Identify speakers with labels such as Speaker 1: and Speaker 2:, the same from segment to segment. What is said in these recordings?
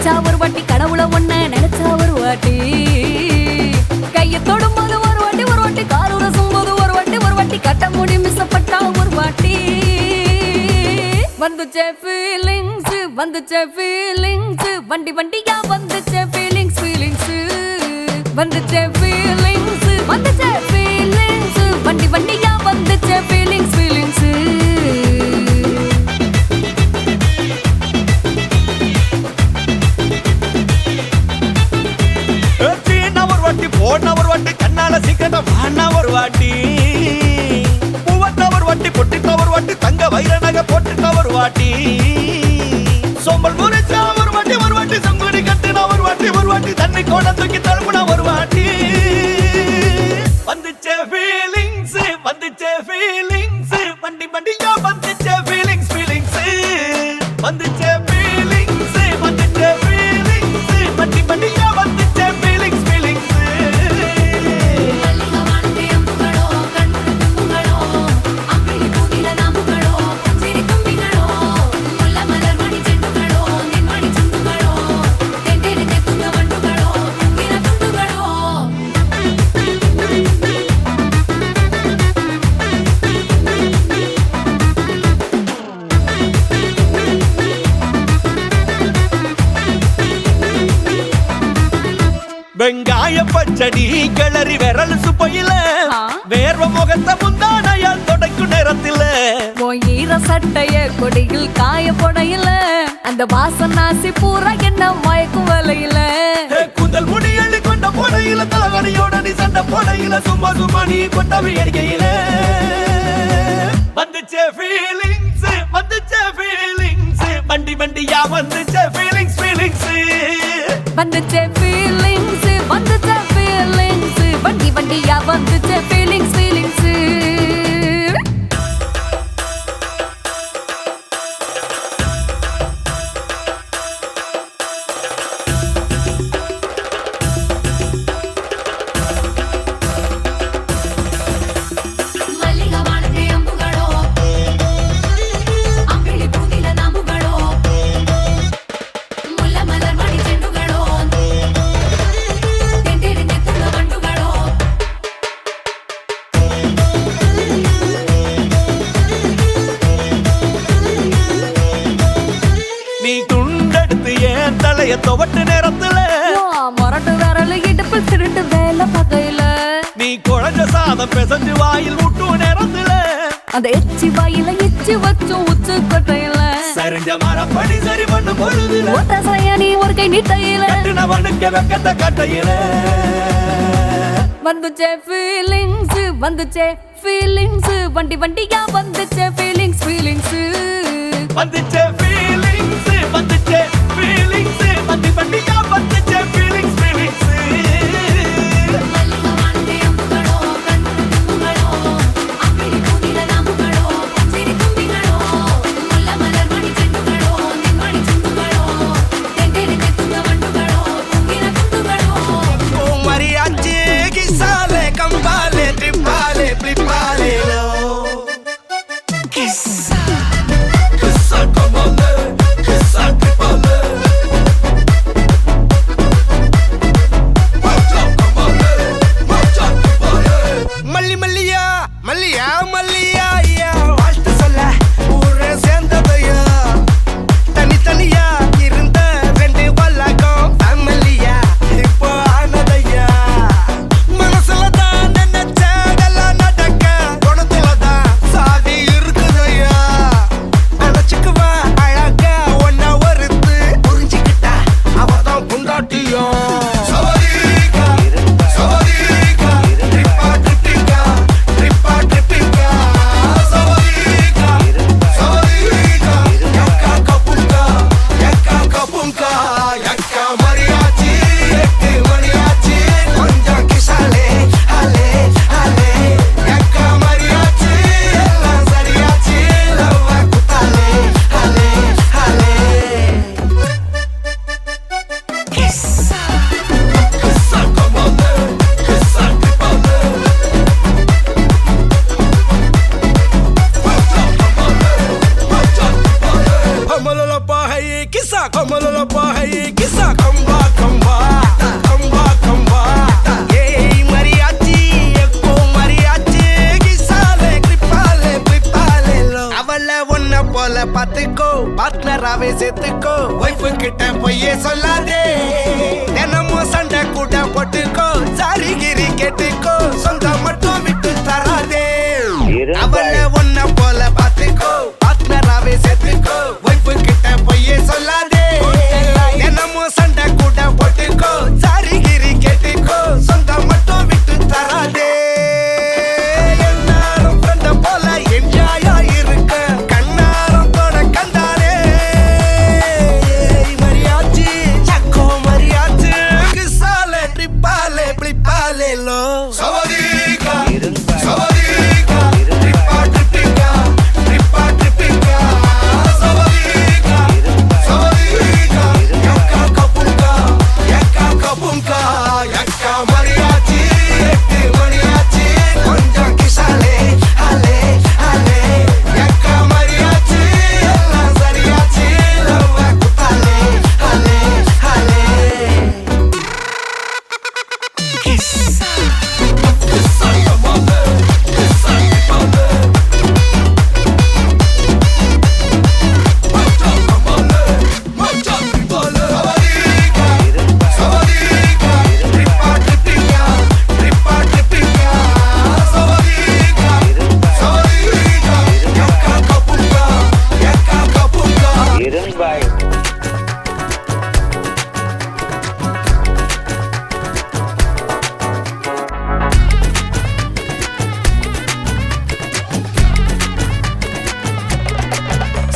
Speaker 1: நினைச்சா ஒரு வாட்டி கடவுள ஒண்ண நினைச்சா ஒரு வாட்டி கைய தொடும்போது ஒரு வாட்டி காரு ரசும்போது ஒரு வாட்டி கட்ட முடி மிஸ்ஸப்பட்டா ஒரு வாட்டி வந்துச்சே ஃபீலிங்ஸ் வண்டி வண்டியா வந்துச்சே ஃபீலிங்ஸ் வந்துச்சே ஃபீலிங்ஸ் வண்டி வண்டியா வந்துச்சே ஃபீலிங்ஸ்
Speaker 2: போன ஒரு வாட்டி கண்ணால சீக்கிரம் வாண்ணா ஒரு வாட்டி பூவத்த ஒரு வாட்டி பொட்டிட்ட ஒரு வாட்டி தங்க வைர நகை போட்டுட்ட ஒரு வாட்டி சோம்பல் முறைச்சா ஒரு வாட்டி சங்குடி கட்டுனா ஒரு வாட்டி தண்ணி கோட தூக்கி தழுப்புனா ஒரு வாட்டி வந்துச்சே ஃபீலிங்ஸ் வண்டி வண்டியா வந்துச்சே ஃபீலிங்ஸ் வந்துச்சே ஃபீலிங்ஸ் வண்டி வண்டியா வந்துச்சே ஃபீலிங்ஸ் வெங்காய பச்சடி கிளறி விரல் சுப்பையில வேர்வ முகத்த முந்தானையால் தொடக்கும் நேரத்தில
Speaker 1: ஈர சட்டைய கொடியில் காய பொடையில அந்த வாசனாசி பூரா என்ன மயக்கும் வலையில
Speaker 2: கூந்தல் முடியள்ளி கொண்ட பொடையில தலவணியோட நீ சண்டை பொடையில சும்மா நீ கொண்டவி அடிக்கையில வந்துச்சே ஃபீலிங்ஸ் வண்டி வண்டியா வந்துச்சே ஃபீலிங்ஸ்
Speaker 1: வந்துச்சே ஃபீலிங்ஸ் வண்டி வண்டியா வந்துச்சே ஃபீலிங்ஸ்
Speaker 2: துவட்டு நேரத்துல
Speaker 1: மொரட்டு விரல் இடுப்பு திருட்டு வேலை பகையில
Speaker 2: நீ குழஞ்ச சாதம் பிசைஞ்சு வாயில் விட்டு நேரத்துல
Speaker 1: அந்த எச்சி வாயில எச்சி வச்சும் உச்சு கொட்டையில
Speaker 2: சரிஞ்ச மரப்படி சரி பண்ணு பொழுதுல
Speaker 1: ஓட்ட சயனி ஒரு கை நீட்டையில
Speaker 2: கட்டினவனுக்கு வெக்கத்த கட்டையில
Speaker 1: வந்துச்சே ஃபீலிங்ஸ் வண்டி வண்டியா வந்துச்சே ஃபீலிங்ஸ்
Speaker 2: வந்துச்சே ஃபீலிங்ஸ் வண்டி வண்டியா வந்துச்சே ஃபீலிங்ஸ்
Speaker 3: கேட்டுக்கோ சொந்தம் மட்டும் விட்டு தராதே அவளை ஒன்ன போல பாத்துக்கோ பார்ட்னராவே சேர்த்துக்கோ வைஃப் கிட்ட பொய்யே சொல்லாதே என்னமோ சண்டை கூட போட்டுக்கோ சாரிகிரி கேட்டுக்கோ சொந்தம் மட்டும் விட்டு தராதே என்னாலும் ஃப்ரெண்ட போல என்ஜாயா இருக்க கண்ணாரம் தொட கண்டாரே மரியாச்சி சக்கோ மரியாச்சி கிசாலே ட்ரிப்பாலே பிளிப்பாலே லோ சவதீகா சவதீகா ட்ரிப்பா ட்ரிப்பிகா ட்ரிப்பா ட்ரிப்பிகா சவதீகா சவதீகா யக்கா கபுங்கா யக்கா மரியாச்சி எட்டு மரியாச்சி கொஞ்சம் கிசாலே ஹலே ஹலே யக்கா மரியாச்சி எல்லாம் சரியாச்சி லவ்வ குத்தாலே ஹலே ஹலே கிஸ்ஸா கிஸ்ஸா கமாலே கிஸ்ஸா கமாலே மச்சா கமாலே மச்சா கமாலே சவதீகா ட்ரிப்பா ட்ரிப்பிகா ட்ரிப்பா ட்ரிப்பிகா சவதீகா சவதீகா யக்கா கபுங்கா
Speaker 4: இரும்பாய்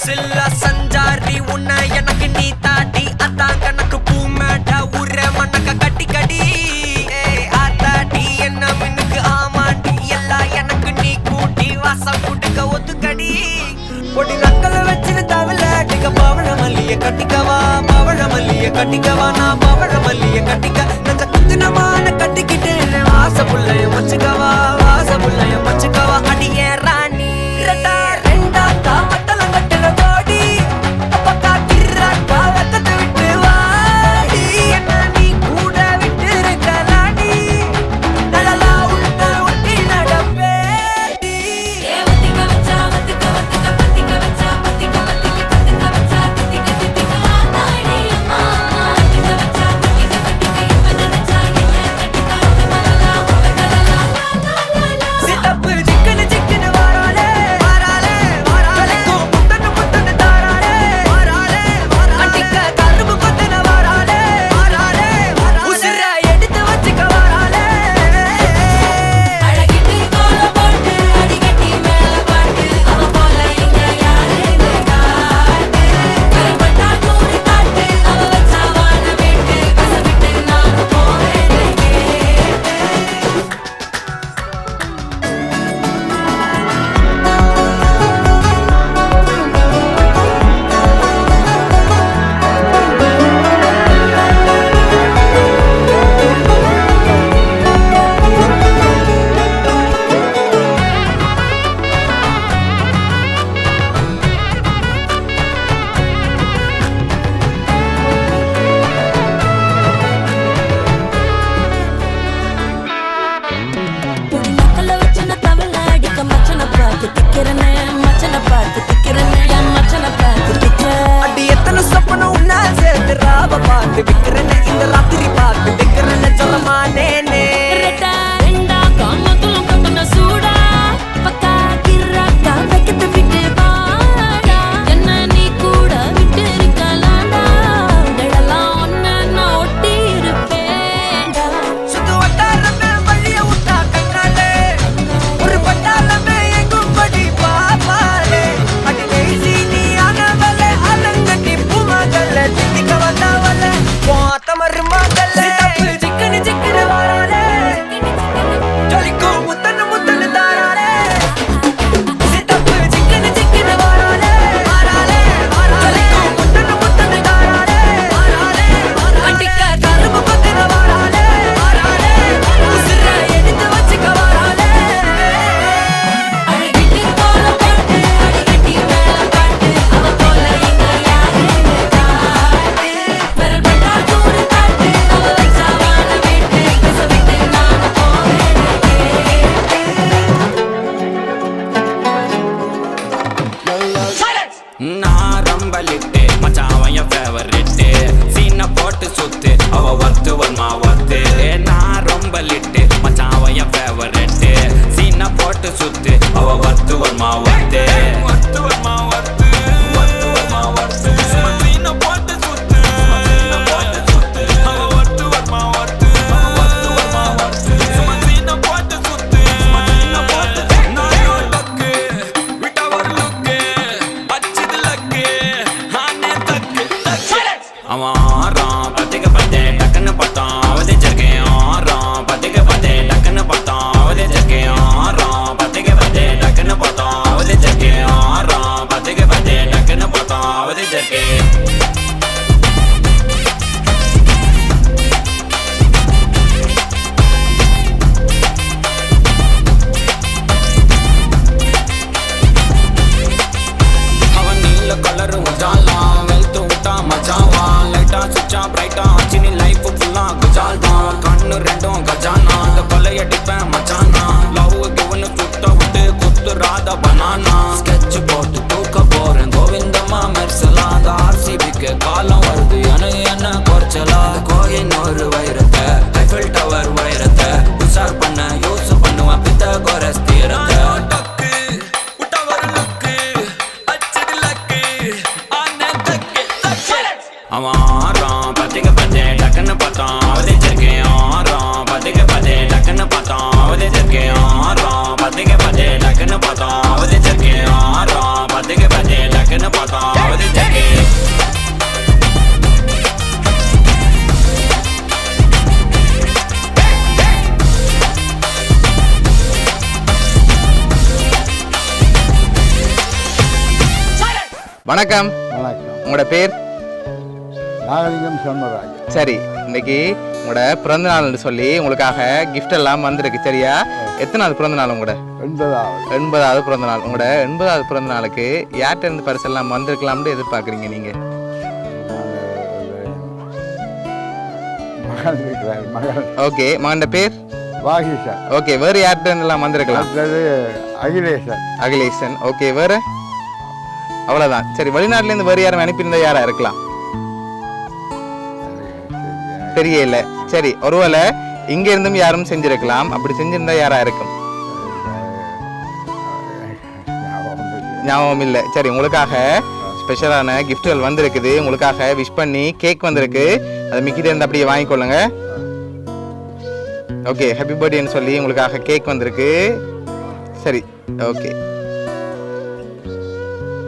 Speaker 5: சில்ல சஞ்சாரி உன்னை எனக்கு நீ தாட்டி அதான் கணக்கு பூ மேட்ட உர மண்ணக்க கட்டி கடி ஆத்தாட்டி என்ன மின்னுக்கு ஆமாட்டி எல்லாம் எனக்கு நீ கூட்டி வாசம் கூட்டுக்க ஒத்துக்கடி பொடி நக்கல வச்சிரு தவில அடிக்க பவழ மல்லிய கட்டிக்கவா பவழ மல்லிய கட்டிக்கவா நான் பவழ மல்லிய கட்டிக்க நஞ்ச குத்தினமான கட்டிக்கிட்டு வாச புள்ளைய வச்சுக்கவா வாச புள்ளைய வச்சுக்கவா அடியே ராணி ரெண்டா ரெண்டா காமத்தலம் கட்டுற கோடி அப்பக்கா கிர்ராக்கா வெத்தத்தை விட்டு வாடி என்ன நீ கூட விட்டு இருக்கலாடி நலலா உள்ள ஒட்டி நடப்பேடி
Speaker 1: வத்திக்க வச்சா வத்திக்க வத்திக்க பத்திக்க வச்சா பத்திக்க வத்திக்க பத்திக்க வச்சா தித்திக்க தித்திக்க ஆத்தாடி அம்மா வத்திக்க வச்சா தித்திக்க தித்திக்க இப்ப நினைச்சா என்ன கட்டிக்காத
Speaker 4: அவ ரெட்டு சீனா போட்டு சுத்து அவ வத்து வருமா வத்து வத்து வருமா வத்து வத்து வருமா வத்து சீனா போட்டு சுத்து போட்டு சுத்து அவ வத்து வருமா வத்து வத்து வருமா வத்து சீனா போட்டு சுத்து சீனா போட்டு நானோ டக்கு விட்டா ஒரு லுக்கு அச்சிது லக்கு ஆனே தக்கு அவன் ஆறான் பத்திக்க பத்தே டக்குன்னு பார்த்தான் அவதே ஜர்க்கேன் ஆறான் பத்திக்க பத்தே டக்குன்னு பார்த்தான் அவதே ஜர்க்கேன் ஆறான் பத்திக்க பத்தே டக்குன்னு பார்த்தான் அவதே ஜர்க்கேன் ஆறான் பத்திக்க பத்தே டக்குன்னு பார்த்தான் அவதே ஜர்க்கேன் அவன் நீல கலர் உஜாலாம் வெல்த்து விட்டா மஜாவா லைட்டா சுச்சா பிரைட்டா ஆச்சினி லைஃப் ஃபுல்லா குஜால் தான் கண்ணு ரெண்டும் கஜானா அந்த கொலையடிப்பேன் மச்சானா லவ் கிவனு சுட்ட விட்டு குத்துறாத பனானா ஸ்கெட்ச் போட்டு தூக்க போறேன் கோவிந்தம்மா மெர்சலாத ஆர்சிபிக்கு காலம் வருது எனக்கு என்ன குறைச்சலா கோயின் ஒரு வைரத்தை ஐஃபில் டவர் வைரத்தை உஷார் பண்ண யூஸ் பண்ணுவேன் பித்த கோரஸ் தீரத்தை அவன் ஆறான் பத்திக்க பத்தே டக்குன்னு பார்த்தான் அவதே ஜர்க்கேன் ஆறான் பத்திக்க பத்தே டக்குன்னு பார்த்தான் அவதே ஜர்க்கேன் ஆறான் பத்திக்க பத்தே டக்குன்னு பார்த்தான் அவதே ஜர்க்கேன் ஆறான் பத்திக்க பத்தே டக்குன்னு பார்த்தான் அவதே ஜர்க்கேன்
Speaker 6: வணக்கம்.
Speaker 7: வணக்கம்.
Speaker 6: உங்களோட பேர்?
Speaker 7: நாகலிங்கம் சண்முகராஜ்.
Speaker 6: சரி, இன்னைக்கு உங்களோட பிறந்த நாள்னு சொல்லி உங்களுக்காக கிஃப்ட் எல்லாம் வந்திருக்கு. சரியா? எத்தனாவது பிறந்த நாள் உங்களோட? 80வது பிறந்த நாள். உங்களோட 80வது பிறந்த நாளுக்கு யார்கிட்ட இருந்து பரிசெல்லாம் வந்திருக்கலாம்னு எதிர்பார்க்குறீங்க நீங்க? ஓகே, மகன் பேர்?
Speaker 7: வாகிஷன்.
Speaker 6: ஓகே, வேற யார்கிட்ட இருந்தெல்லாம் வந்திருக்கலாம்?
Speaker 7: அகிலேசன்.
Speaker 6: அகிலேசன். ஓகே, வேற? அவ்வளவுதான். சரி, வெளிநாட்டுல இருந்து வேற யாரும் அனுப்பியிருந்தா யாரா இருக்கலாம்? தெரியல. சரி, ஒருவேளை இங்க இருந்தும் யாரும் செஞ்சிருக்கலாம். அப்படி செஞ்சிருந்தா யாரா இருக்கும்? ஞாபகம் இல்லை. சரி, உங்களுக்காக ஸ்பெஷலான கிஃப்ட்கள் வந்திருக்குது. உங்களுக்காக விஷ் பண்ணி கேக் வந்திருக்கு. அதை மிக்கிட்ட இருந்து அப்படியே வாங்கிக்கொள்ளுங்க. ஓகே, ஹாப்பி பர்த்டேன்னு சொல்லி உங்களுக்காக கேக் வந்திருக்கு. சரி, ஓகே.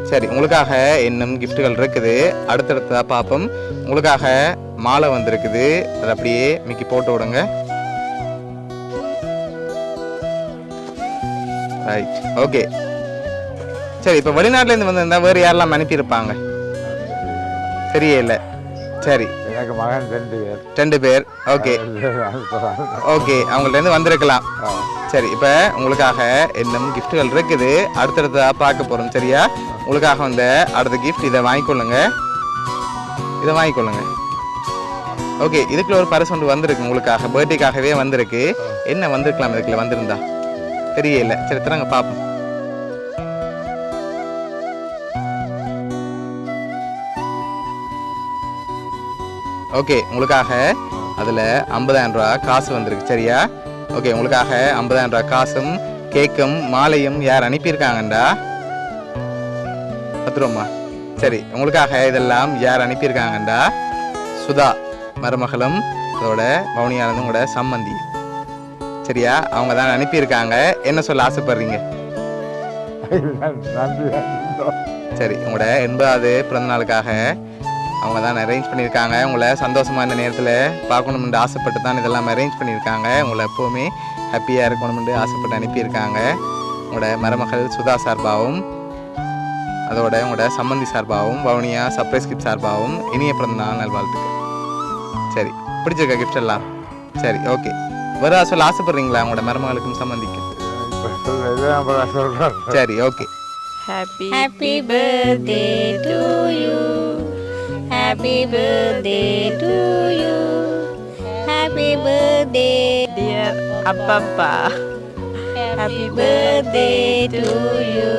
Speaker 6: சரி, உங்களுக்காக இன்னும் கிஃப்ட்டுகள் இருக்குது. அடுத்தடுத்ததாக பார்ப்போம். உங்களுக்காக மாலை வந்திருக்குது. அதை அப்படியே மிக்கி போட்டு விடுங்க. Right, okay. சரி, இப்போ வெளிநாட்டிலேருந்து வந்திருந்தா வேறு யாரெல்லாம் அனுப்பியிருப்பாங்க? தெரியல. சரி,
Speaker 7: எனக்கு மகன்
Speaker 6: 2 பேர். ஓகே ஓகே, அவங்கள்ட்ட வந்திருக்கலாம். சரி, இப்போ உங்களுக்காக இன்னும் கிஃப்ட்டுகள் இருக்குது. அடுத்தடுத்ததாக பார்க்க போகிறோம். சரியா? உங்களுக்காக வந்த அடுத்த கிஃப்ட் இதை வாங்கிக்கொள்ளுங்க. இதை வாங்கிக்கொள்ளுங்க. ஓகே, இதுக்குள்ள ஒரு பரிசு ஒன்று வந்திருக்கு. உங்களுக்காக பர்த்டேக்காகவே வந்திருக்கு. என்ன வந்திருக்கலாம் இதுக்குள்ள வந்திருந்தா? தெரியல. சரி, தராங்க பார்ப்போம். ஓகே, உங்களுக்காக அதில் 50,000 ரூபா காசு வந்திருக்கு. சரியா? ஓகே, உங்களுக்காக 50,000 ரூபா காசும் கேக்கும் மாலையும் யார் அனுப்பியிருக்காங்கண்டா? பத்துருமா. சரி, உங்களுக்காக இதெல்லாம் யார் அனுப்பியிருக்காங்கண்டா? சுதா மருமகளும் அதோட வவுனியானதும் உங்களோட சம்மந்தி. சரியா? அவங்க தான் அனுப்பியிருக்காங்க. என்ன சொல்ல ஆசைப்படுறீங்க? சரி, உங்களோட 80வது பிறந்த நாளுக்காக அவங்க தான் அரேஞ்ச் பண்ணியிருக்காங்க. உங்களை சந்தோஷமாக இந்த நேரத்தில் பார்க்கணுமென்று ஆசைப்பட்டு தான் இதெல்லாம் அரேஞ்ச் பண்ணியிருக்காங்க. உங்களை எப்போவுமே ஹாப்பியாக இருக்கணுமென்று ஆசைப்பட்டு அனுப்பியிருக்காங்க. உங்களோட மருமகள் சுதா சார்பாகவும் அதோட உங்களோட சம்மந்தி சார்பாகவும் வவுனியா சர்ப்ரைஸ் கிஃப்ட் சார்பாகவும் இனிய பிறந்த நாள் நல்வாழ்த்துக்கள். சரி, பிடிச்சிருக்கா கிஃப்ட் எல்லாம்? சரி, ஓகே. வேறு சொல்ல ஆசைப்படுறீங்களா உங்களோட மருமகளுக்கும் சம்மந்திக்கும்? சரி, okay.
Speaker 8: Happy birthday to you. Happy birthday to you. Happy birthday dear Apapa. Happy birthday to you.